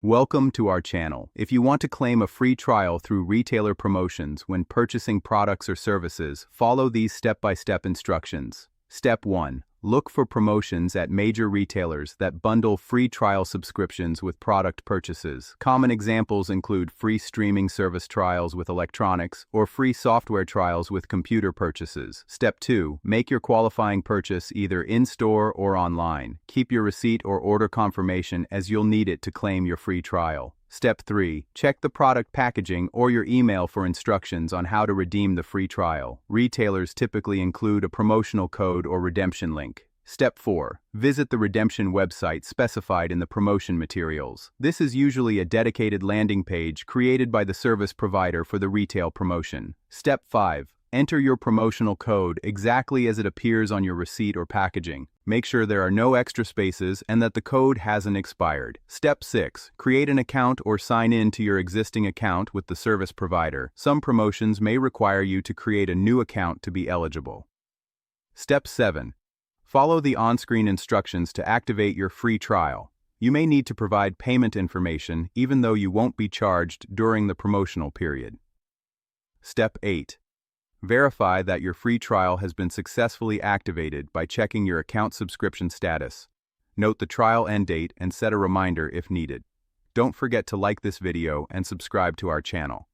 Welcome to our channel. If you want to claim a free trial through retailer promotions when purchasing products or services, follow these step-by-step instructions. Step 1. Look for promotions at major retailers that bundle free trial subscriptions with product purchases. Common examples include free streaming service trials with electronics or free software trials with computer purchases. Step 2. Make your qualifying purchase either in-store or online. Keep your receipt or order confirmation as you'll need it to claim your free trial. Step 3. Check the product packaging or your email for instructions on how to redeem the free trial. Retailers typically include a promotional code or redemption link. Step 4. Visit the redemption website specified in the promotion materials. This is usually a dedicated landing page created by the service provider for the retail promotion. Step 5. Enter your promotional code exactly as it appears on your receipt or packaging. Make sure there are no extra spaces and that the code hasn't expired. Step 6. Create an account or sign in to your existing account with the service provider. Some promotions may require you to create a new account to be eligible. Step 7. Follow the on-screen instructions to activate your free trial. You may need to provide payment information even though you won't be charged during the promotional period. Step 8. Verify that your free trial has been successfully activated by checking your account subscription status. Note the trial end date and set a reminder if needed. Don't forget to like this video and subscribe to our channel.